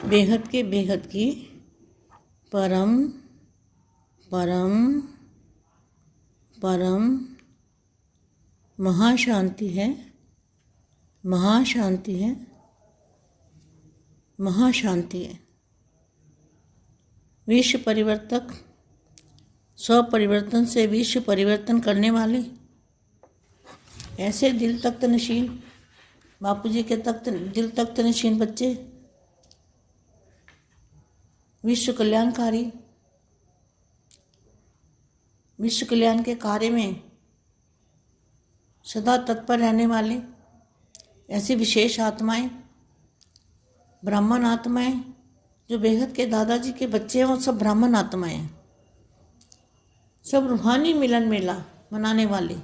बेहद की परम परम परम महाशांति है, महाशांति है, महाशांति है। विश्व परिवर्तक, स्वपरिवर्तन से विश्व परिवर्तन करने वाले ऐसे दिल तख्त नशीन, बापू जी के दिल तख्त नशीन बच्चे, विश्व कल्याणकारी, विश्व कल्याण के कार्य में सदा तत्पर रहने वाले ऐसी विशेष आत्माएं, ब्राह्मण आत्माएं, जो बेहद के दादाजी के बच्चे हैं, वो सब ब्राह्मण आत्माएं हैं। सब रूहानी मिलन मेला मनाने वाले,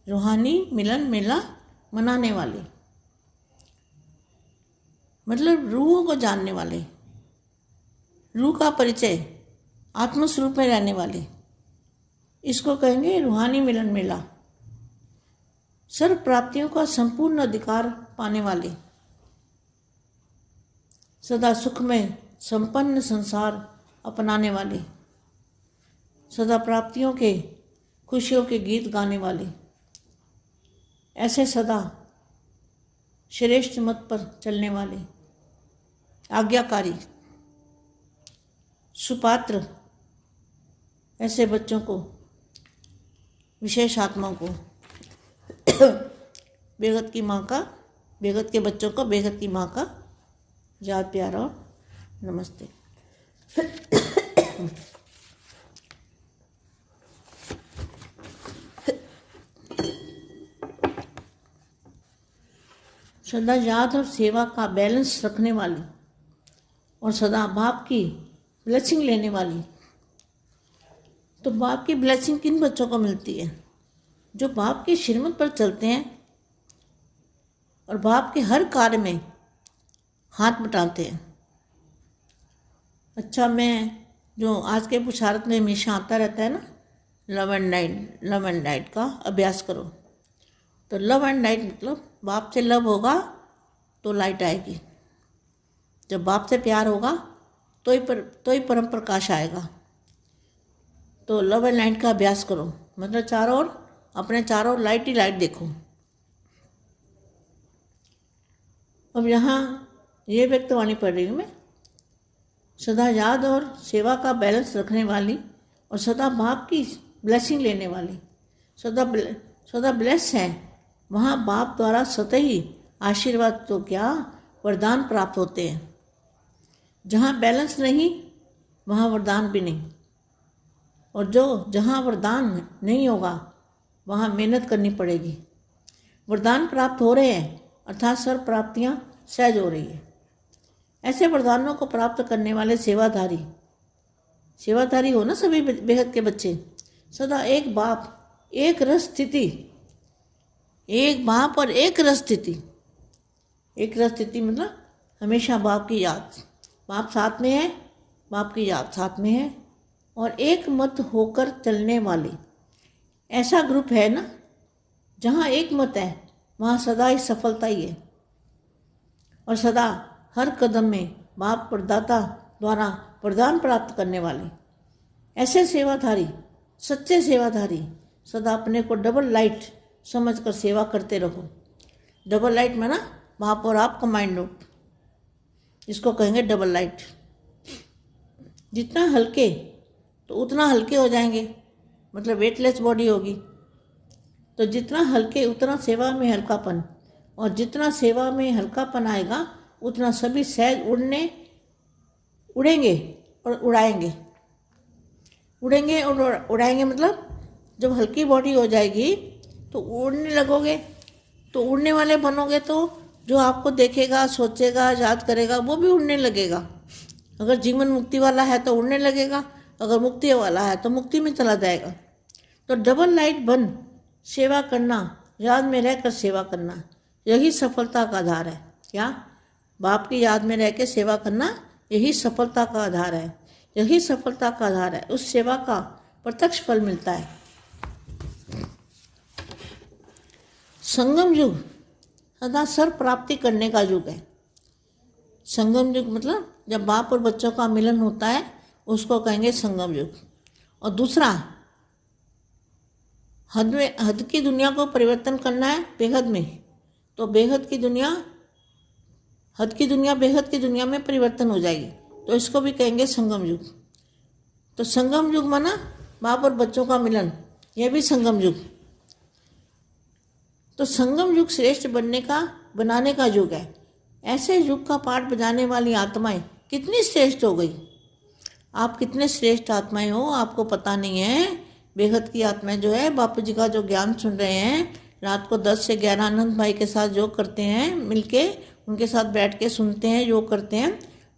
रूहानी मिलन मेला मनाने वाले, मतलब रूहों को जानने वाले, रूह का परिचय, आत्मस्वरूप में रहने वाले, इसको कहेंगे रूहानी मिलन मेला। सर्व प्राप्तियों का संपूर्ण अधिकार पाने वाले, सदा सुख में संपन्न संसार अपनाने वाले, सदा प्राप्तियों के खुशियों के गीत गाने वाले, ऐसे सदा श्रेष्ठ मत पर चलने वाले, आज्ञाकारी, सुपात्र, ऐसे बच्चों को, विशेष आत्माओं को, बेहद की माँ का, बेहद के बच्चों को बेहद की माँ का याद प्यार और नमस्ते। सदा याद और सेवा का बैलेंस रखने वाली और सदा बाप की ब्लेसिंग लेने वाली। तो बाप की ब्लेसिंग किन बच्चों को मिलती है? जो बाप के श्रीमत पर चलते हैं और बाप के हर कार्य में हाथ बटाते हैं। अच्छा, मैं जो आज के पुरुषार्थ में हमेशा आता रहता है ना, लव एंड लाइट का अभ्यास करो। तो लव एंड लाइट मतलब बाप से लव होगा तो लाइट आएगी, जब बाप से प्यार होगा तो ही परम प्रकाश आएगा। तो लव एंड लाइट का अभ्यास करो, मतलब चारों ओर, अपने चारों ओर लाइट ही लाइट देखो। अब यहाँ ये व्यक्तवाणी पढ़ रही हूँ मैं। सदा याद और सेवा का बैलेंस रखने वाली और सदा बाप की ब्लेसिंग लेने वाली, सदा ब्लेस है। वहाँ बाप द्वारा स्वतः ही आशीर्वाद तो क्या वरदान प्राप्त होते हैं। जहाँ बैलेंस नहीं वहाँ वरदान भी नहीं, और जहाँ वरदान नहीं होगा वहाँ मेहनत करनी पड़ेगी। वरदान प्राप्त हो रहे हैं अर्थात सर्व प्राप्तियाँ सहज हो रही है। ऐसे वरदानों को प्राप्त करने वाले सेवाधारी हो ना सभी बेहद के बच्चे। सदा एक बाप एक रस स्थिति, एक बाप और एक रस स्थिति। एक रस स्थिति मतलब हमेशा बाप की याद, बाप साथ में है, बाप की याद साथ में है, और एक मत होकर चलने वाले। ऐसा ग्रुप है ना जहाँ एक मत है, वहाँ सदा ही सफलता ही है, और सदा हर कदम में बाप प्रदाता द्वारा वरदान प्राप्त करने वाले ऐसे सेवाधारी, सच्चे सेवाधारी सदा अपने को डबल लाइट समझकर सेवा करते रहो। डबल लाइट में ना बाप और आप कंबाइंड हो, इसको कहेंगे डबल लाइट। जितना हल्के तो उतना हल्के हो जाएंगे, मतलब वेटलेस बॉडी होगी। तो जितना हल्के उतना सेवा में हल्कापन, और जितना सेवा में हल्कापन आएगा उतना सभी सहज उड़ेंगे और उड़ाएंगे। उड़ेंगे और उड़ाएंगे मतलब जब हल्की बॉडी हो जाएगी तो उड़ने लगोगे, तो उड़ने वाले बनोगे तो जो आपको देखेगा, सोचेगा, याद करेगा वो भी उड़ने लगेगा। अगर जीवन मुक्ति वाला है तो उड़ने लगेगा, अगर मुक्ति वाला है तो मुक्ति में चला जाएगा। तो डबल लाइट बन सेवा करना, याद में रहकर सेवा करना, यही सफलता का आधार है। क्या? बाप की याद में रह के सेवा करना, यही सफलता का आधार है, यही सफलता का आधार है। उस सेवा का प्रत्यक्ष फल मिलता है। संगम युग सदा सर्व प्राप्ति करने का युग है। संगम युग मतलब जब बाप और बच्चों का मिलन होता है उसको कहेंगे संगम युग। और दूसरा, हद की दुनिया को परिवर्तन करना है बेहद में, तो बेहद की दुनिया, हद की दुनिया बेहद की दुनिया में परिवर्तन हो जाएगी, तो इसको भी कहेंगे संगम युग। तो संगम युग माना बाप और बच्चों का मिलन, यह भी संगम युग। तो संगम युग श्रेष्ठ बनाने का युग है। ऐसे युग का पाठ बजाने वाली आत्माएं कितनी श्रेष्ठ हो गई। आप कितने श्रेष्ठ आत्माएं हो आपको पता नहीं है। बेहद की आत्माएं जो है बापू जी का जो ज्ञान सुन रहे हैं, रात को 10 से 11 आनंद भाई के साथ योग करते हैं, मिलके उनके साथ बैठ के सुनते हैं, योग करते हैं,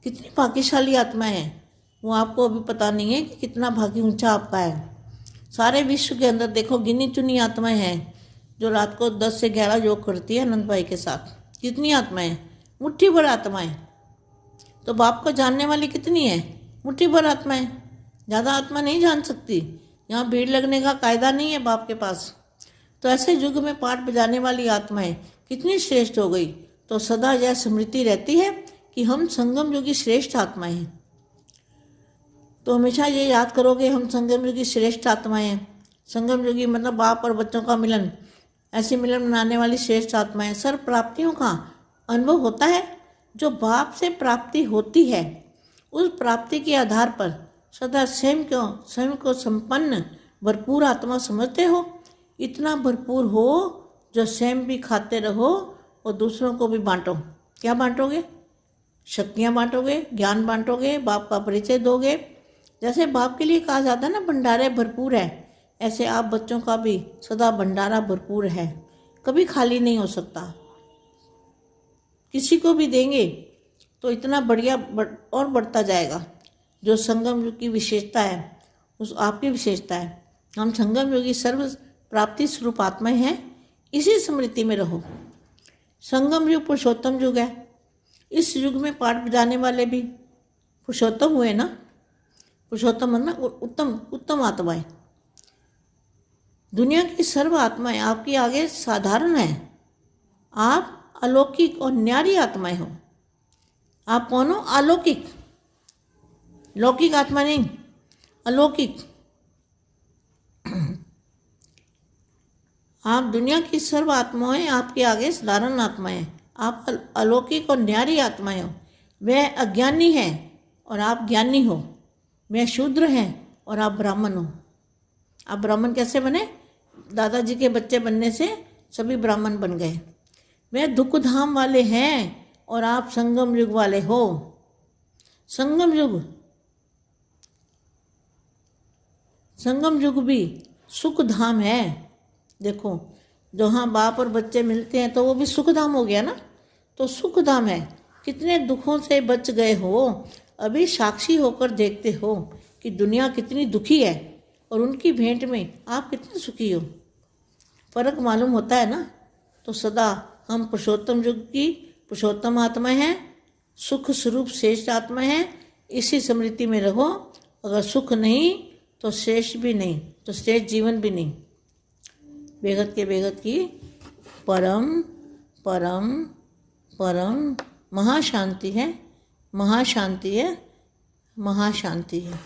कितनी भाग्यशाली आत्माएं हैं। वो आपको अभी पता नहीं है कि कितना भाग्य ऊंचा आपका है। सारे विश्व के अंदर देखो गिनी चुनी आत्माएं हैं जो रात को 10 से 11 योग करती है आनंद भाई के साथ। कितनी आत्माएं, मुट्ठी भर आत्माएं। तो बाप को जानने वाली कितनी है, मुट्ठी भर आत्माएं। ज़्यादा आत्मा नहीं जान सकती, यहाँ भीड़ लगने का कायदा नहीं है बाप के पास। तो ऐसे युग में पाठ बजाने वाली आत्माएं कितनी श्रेष्ठ हो गई। तो सदा यह स्मृति रहती है कि हम संगम युगी श्रेष्ठ आत्माएं हैं। तो हमेशा ये याद करोगे हम संगम युगी श्रेष्ठ आत्माएं हैं। संगम युगी मतलब बाप और बच्चों का मिलन, ऐसे मिलन बनाने वाली श्रेष्ठ आत्माएं। सर्व प्राप्तियों का अनुभव होता है। जो बाप से प्राप्ति होती है उस प्राप्ति के आधार पर सदा स्वयं को संपन्न भरपूर आत्मा समझते हो। इतना भरपूर हो जो स्वयं भी खाते रहो और दूसरों को भी बांटो। क्या बांटोगे? शक्तियाँ बांटोगे, ज्ञान बांटोगे, बाप का परिचय दोगे। जैसे बाप के लिए कहा जाता है ना भंडारे भरपूर है, ऐसे आप बच्चों का भी सदा भंडारा भरपूर है, कभी खाली नहीं हो सकता। किसी को भी देंगे तो इतना बढ़िया और बढ़ता जाएगा। जो संगम युग की विशेषता है उस आपकी विशेषता है। हम संगम युगी सर्व प्राप्ति स्वरूप आत्माएं हैं। इसी स्मृति में रहो। संगम युग पुरुषोत्तम युग है। इस युग में पाठ बजाने वाले भी पुरुषोत्तम हुए ना। पुरुषोत्तम है ना उत्तम आत्माएं। दुनिया की सर्व आत्माएं आपके आगे साधारण है। आप अलौकिक और न्यारी आत्माएं हो। आप कौन हो? अलौकिक, लौकिक आत्मा नहीं, अलौकिक। आप दुनिया की सर्व आत्माएं आपके आगे साधारण आत्माएं। आप अलौकिक और न्यारी आत्माएं हो। वह अज्ञानी है और आप ज्ञानी हो। वह शूद्र हैं और आप ब्राह्मण हो। आप ब्राह्मण कैसे बने? दादाजी के बच्चे बनने से सभी ब्राह्मण बन गए। वह दुख धाम वाले हैं और आप संगम युग वाले हो। संगम युग भी सुख धाम है। देखो जहाँ बाप और बच्चे मिलते हैं तो वो भी सुख धाम हो गया ना। तो सुख धाम है। कितने दुखों से बच गए हो, अभी साक्षी होकर देखते हो कि दुनिया कितनी दुखी है और उनकी भेंट में आप कितने सुखी हो। फर्क मालूम होता है ना। तो सदा हम पुरुषोत्तम युग की पुरुषोत्तम आत्मा हैं, सुख स्वरूप श्रेष्ठ आत्मा हैं। इसी स्मृति में रहो। अगर सुख नहीं तो श्रेष्ठ भी नहीं, तो श्रेष्ठ जीवन भी नहीं। बेहद के बेहद की परम परम परम महाशांति है, महाशांति है, महाशांति है।